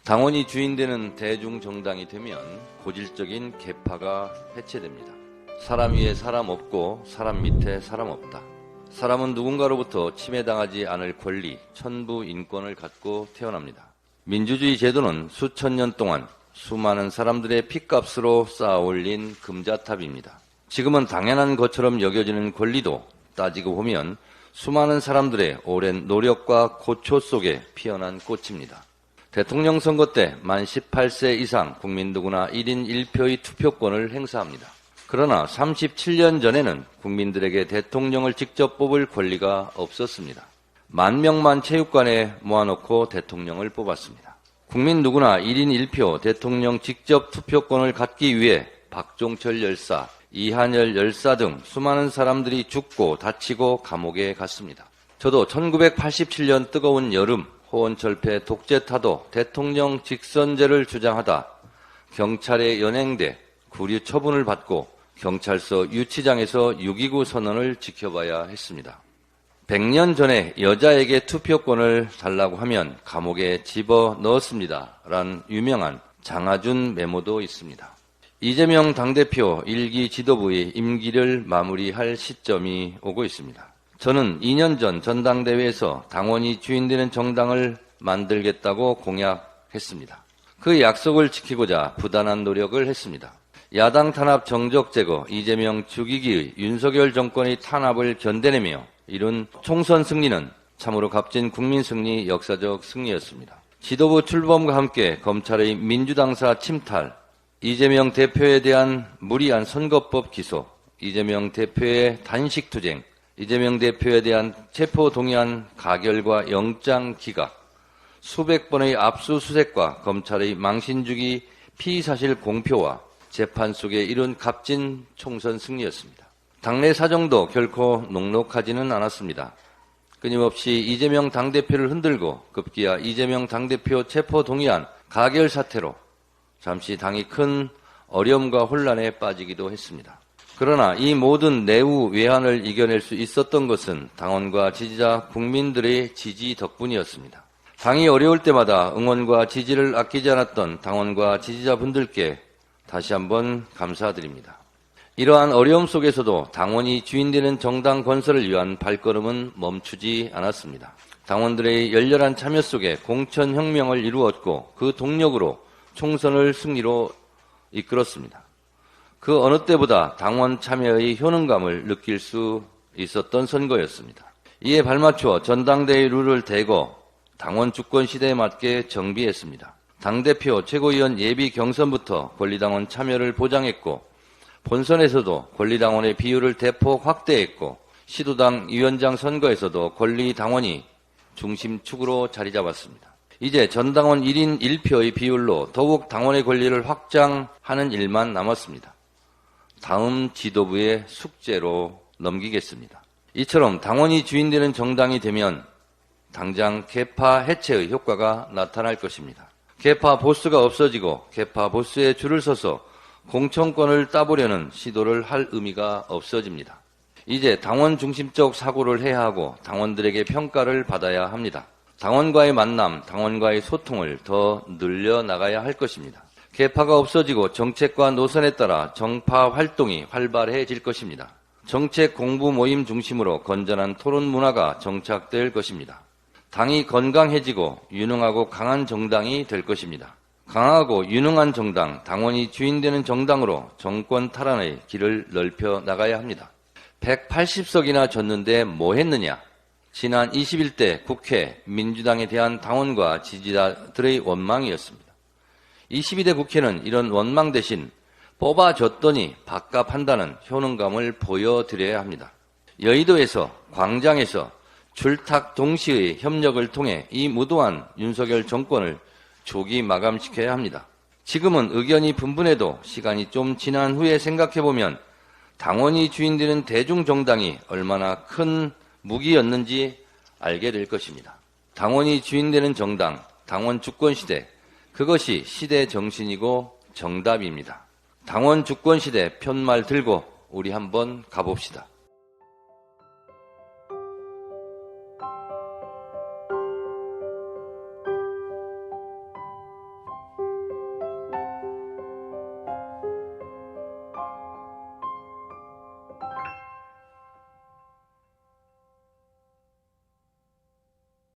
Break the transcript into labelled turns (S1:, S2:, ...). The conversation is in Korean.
S1: 당원이 주인되는 대중정당이 되면 고질적인 계파가 해체됩니다. 사람 위에 사람 없고 사람 밑에 사람 없다. 사람은 누군가로부터 침해당하지 않을 권리, 천부 인권을 갖고 태어납니다. 민주주의 제도는 수천 년 동안 수많은 사람들의 핏값으로 쌓아올린 금자탑입니다. 지금은 당연한 것처럼 여겨지는 권리도 따지고 보면 수많은 사람들의 오랜 노력과 고초 속에 피어난 꽃입니다. 대통령 선거 때 만 18세 이상 국민 누구나 1인 1표의 투표권을 행사합니다. 그러나 37년 전에는 국민들에게 대통령을 직접 뽑을 권리가 없었습니다. 10,000명만 체육관에 모아놓고 대통령을 뽑았습니다. 국민 누구나 1인 1표 대통령 직접 투표권을 갖기 위해 박종철 열사, 이한열 열사 등 수많은 사람들이 죽고 다치고 감옥에 갔습니다. 저도 1987년 뜨거운 여름 호원철폐 독재타도 대통령 직선제를 주장하다 경찰에 연행돼 구류 처분을 받고 경찰서 유치장에서 6.29 선언을 지켜봐야 했습니다. 100년 전에 여자에게 투표권을 달라고 하면 감옥에 집어넣었습니다. 란 유명한 장하준 메모도 있습니다. 이재명 당대표 1기 지도부의 임기를 마무리할 시점이 오고 있습니다. 저는 2년 전 전당대회에서 당원이 주인되는 정당을 만들겠다고 공약했습니다. 그 약속을 지키고자 부단한 노력을 했습니다. 야당 탄압 정적 제거, 이재명 죽이기의 윤석열 정권의 탄압을 견뎌내며 이룬 총선 승리는 참으로 값진 국민 승리, 역사적 승리였습니다. 지도부 출범과 함께 검찰의 민주당사 침탈, 이재명 대표에 대한 무리한 선거법 기소, 이재명 대표의 단식투쟁, 이재명 대표에 대한 체포동의안 가결과 영장 기각, 수백 번의 압수수색과 검찰의 망신주기 피의사실 공표와 재판 속에 이룬 값진 총선 승리였습니다. 당내 사정도 결코 녹록하지는 않았습니다. 끊임없이 이재명 당대표를 흔들고 급기야 이재명 당대표 체포동의안 가결 사태로 잠시 당이 큰 어려움과 혼란에 빠지기도 했습니다. 그러나 이 모든 내후 외환을 이겨낼 수 있었던 것은 당원과 지지자 국민들의 지지 덕분이었습니다. 당이 어려울 때마다 응원과 지지를 아끼지 않았던 당원과 지지자분들께 다시 한번 감사드립니다. 이러한 어려움 속에서도 당원이 주인되는 정당 건설을 위한 발걸음은 멈추지 않았습니다. 당원들의 열렬한 참여 속에 공천혁명을 이루었고 그 동력으로 총선을 승리로 이끌었습니다. 그 어느 때보다 당원 참여의 효능감을 느낄 수 있었던 선거였습니다. 이에 발맞춰 전당대회 룰을 대거 당원 주권 시대에 맞게 정비했습니다. 당대표, 최고위원 예비 경선부터 권리당원 참여를 보장했고 본선에서도 권리당원의 비율을 대폭 확대했고 시도당 위원장 선거에서도 권리당원이 중심축으로 자리 잡았습니다. 이제 전당원 1인 1표의 비율로 더욱 당원의 권리를 확장하는 일만 남았습니다. 다음 지도부의 숙제로 넘기겠습니다. 이처럼 당원이 주인되는 정당이 되면 당장 계파 해체의 효과가 나타날 것입니다. 계파 보스가 없어지고 계파 보스에 줄을 서서 공천권을 따보려는 시도를 할 의미가 없어집니다. 이제 당원 중심적 사고를 해야 하고 당원들에게 평가를 받아야 합니다. 당원과의 만남, 당원과의 소통을 더 늘려나가야 할 것입니다. 계파가 없어지고 정책과 노선에 따라 정파 활동이 활발해질 것입니다. 정책 공부 모임 중심으로 건전한 토론 문화가 정착될 것입니다. 당이 건강해지고 유능하고 강한 정당이 될 것입니다. 강하고 유능한 정당, 당원이 주인되는 정당으로 정권 탈환의 길을 넓혀 나가야 합니다. 180석이나 졌는데 뭐 했느냐? 지난 21대 국회 민주당에 대한 당원과 지지자들의 원망이었습니다. 22대 국회는 이런 원망 대신 뽑아줬더니 밥값한다는 효능감을 보여드려야 합니다. 여의도에서, 광장에서 출탁 동시의 협력을 통해 이 무도한 윤석열 정권을 조기 마감시켜야 합니다. 지금은 의견이 분분해도 시간이 좀 지난 후에 생각해보면 당원이 주인되는 대중정당이 얼마나 큰 무기였는지 알게 될 것입니다. 당원이 주인되는 정당, 당원 주권시대, 그것이 시대 정신이고 정답입니다. 당원 주권시대 편말 들고 우리 한번 가봅시다.